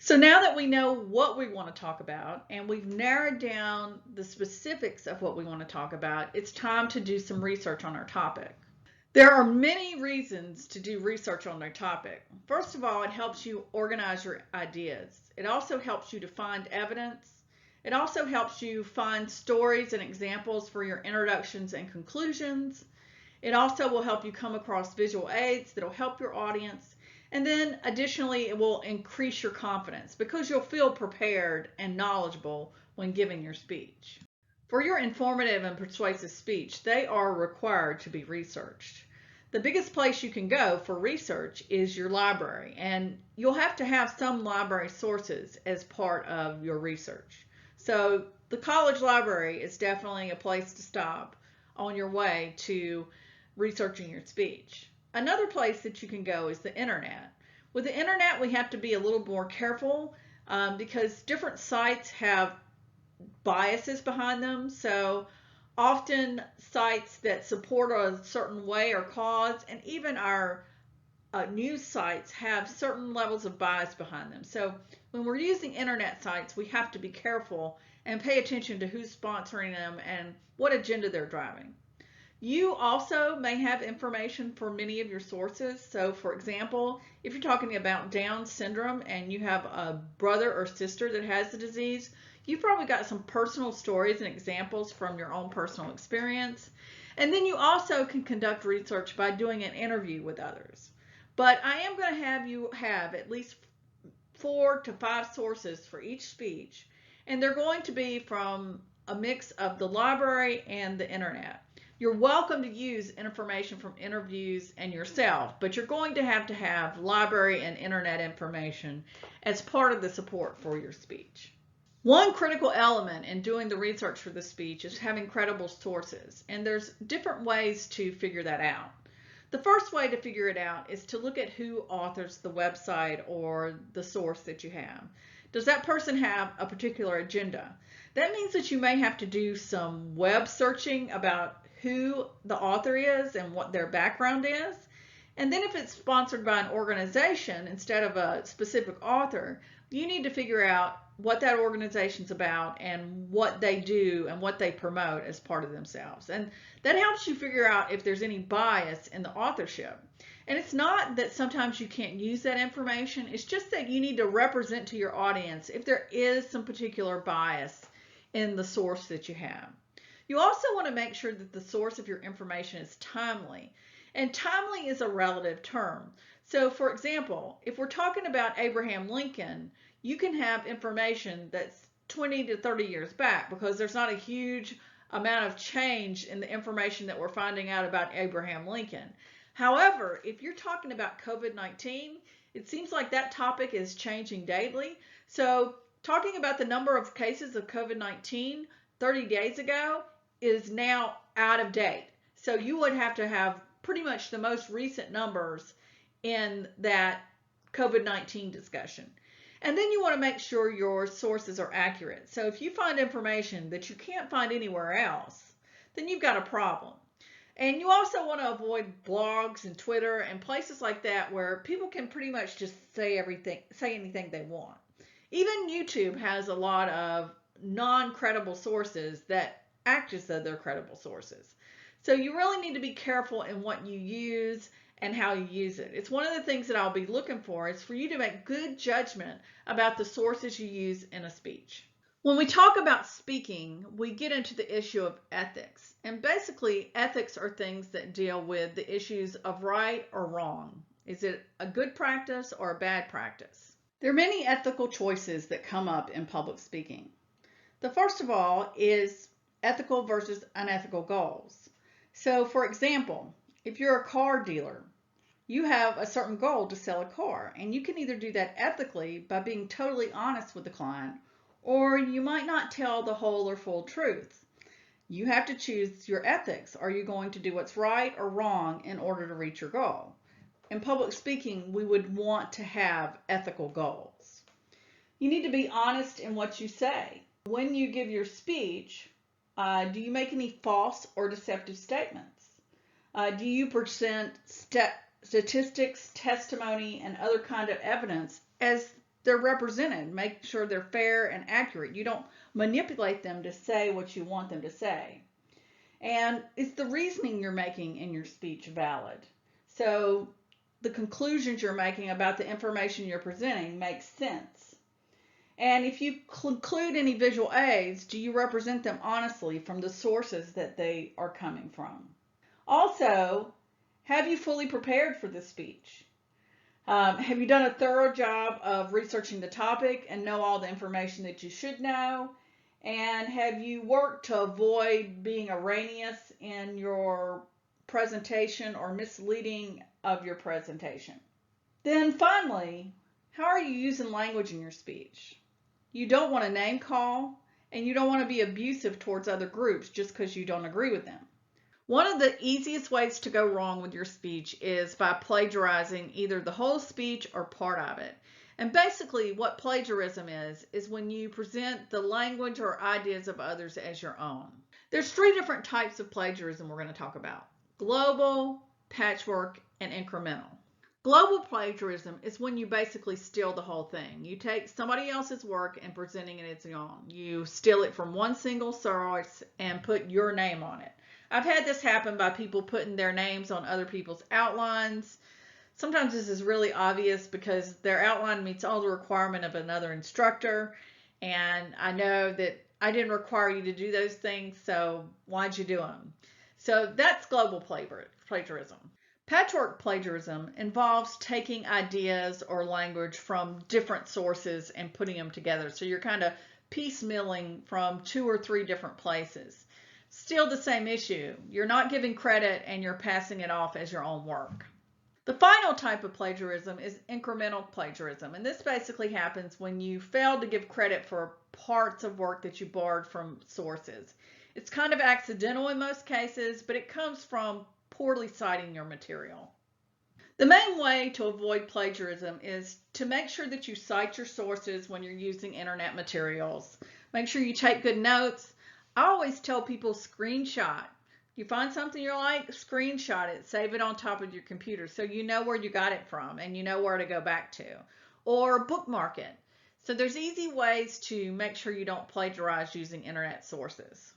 So now that we know what we want to talk about and we've narrowed down the specifics of what we want to talk about, it's time to do some research on our topic. There are many reasons to do research on their topic. First of all, it helps you organize your ideas. It also helps you to find evidence. It also helps you find stories and examples for your introductions and conclusions. It also will help you come across visual aids that will help your audience. And then additionally, it will increase your confidence because you'll feel prepared and knowledgeable when giving your speech. For your informative and persuasive speech, they are required to be researched. The biggest place you can go for research is your library, and you'll have to have some library sources as part of your research. So the college library is definitely a place to stop on your way to researching your speech. Another place that you can go is the internet. With the internet, we have to be a little more careful because different sites have biases behind them. So often sites that support a certain way or cause, and even our news sites have certain levels of bias behind them. So when we're using internet sites, we have to be careful and pay attention to who's sponsoring them and what agenda they're driving. You also may have information for many of your sources. So for example, if you're talking about Down syndrome and you have a brother or sister that has the disease, you've probably got some personal stories and examples from your own personal experience. And then you also can conduct research by doing an interview with others. But I am going to have you have at least 4 to 5 sources for each speech, and they're going to be from a mix of the library and the internet. You're welcome to use information from interviews and yourself, but you're going to have library and internet information as part of the support for your speech. One critical element in doing the research for the speech is having credible sources, and there's different ways to figure that out. The first way to figure it out is to look at who authors the website or the source that you have. Does that person have a particular agenda? That means that you may have to do some web searching about who the author is and what their background is. And then if it's sponsored by an organization instead of a specific author, you need to figure out what that organization's about and what they do and what they promote as part of themselves. And that helps you figure out if there's any bias in the authorship. And it's not that sometimes you can't use that information, it's just that you need to represent to your audience if there is some particular bias in the source that you have. You also want to make sure that the source of your information is timely. And timely is a relative term. So for example, if we're talking about Abraham Lincoln, you can have information that's 20 to 30 years back because there's not a huge amount of change in the information that we're finding out about Abraham Lincoln. However, if you're talking about COVID-19, it seems like that topic is changing daily. So talking about the number of cases of COVID-19 30 days ago is now out of date. So you would have to have pretty much the most recent numbers in that COVID-19 discussion. And then you want to make sure your sources are accurate. So if you find information that you can't find anywhere else, then you've got a problem. And you also want to avoid blogs and Twitter and places like that where people can pretty much just say anything they want. Even YouTube has a lot of non-credible sources that act as though they're credible sources. So you really need to be careful in what you use and how you use it. It's one of the things that I'll be looking for is for you to make good judgment about the sources you use in a speech. When we talk about speaking, we get into the issue of ethics. And basically, ethics are things that deal with the issues of right or wrong. Is it a good practice or a bad practice? There are many ethical choices that come up in public speaking. The first of all is ethical versus unethical goals. So for example, if you're a car dealer, you have a certain goal to sell a car, and you can either do that ethically by being totally honest with the client, or you might not tell the whole or full truth. You have to choose your ethics. Are you going to do what's right or wrong in order to reach your goal? In public speaking, we would want to have ethical goals. You need to be honest in what you say. When you give your speech, do you make any false or deceptive statements? Do you present statistics, testimony, and other kind of evidence as they're represented. Make sure they're fair and accurate. You don't manipulate them to say what you want them to say. And is the reasoning you're making in your speech valid? So the conclusions you're making about the information you're presenting makes sense. And if you include any visual aids, do you represent them honestly from the sources that they are coming from? Also, have you fully prepared for this speech? Have you done a thorough job of researching the topic and know all the information that you should know? And have you worked to avoid being erroneous in your presentation or misleading of your presentation? Then finally, how are you using language in your speech? You don't want to name call, and you don't want to be abusive towards other groups just because you don't agree with them. One of the easiest ways to go wrong with your speech is by plagiarizing either the whole speech or part of it. And basically what plagiarism is when you present the language or ideas of others as your own. There's 3 different types of plagiarism we're going to talk about: global, patchwork, and incremental. Global plagiarism is when you basically steal the whole thing. You take somebody else's work and presenting it as your own. You steal it from one single source and put your name on it. I've had this happen by people putting their names on other people's outlines. Sometimes this is really obvious because their outline meets all the requirement of another instructor, and I know that I didn't require you to do those things, so why'd you do them? So that's global plagiarism. Patchwork plagiarism involves taking ideas or language from different sources and putting them together. So you're kind of piecemealing from 2 or 3 different places. Still the same issue. You're not giving credit and you're passing it off as your own work. The final type of plagiarism is incremental plagiarism, and this basically happens when you fail to give credit for parts of work that you borrowed from sources. It's kind of accidental in most cases, but it comes from poorly citing your material. The main way to avoid plagiarism is to make sure that you cite your sources when you're using internet materials. Make sure you take good notes. I always tell people screenshot. You find something you like, screenshot it, save it on top of your computer so you know where you got it from and you know where to go back to. Or bookmark it. So there's easy ways to make sure you don't plagiarize using internet sources.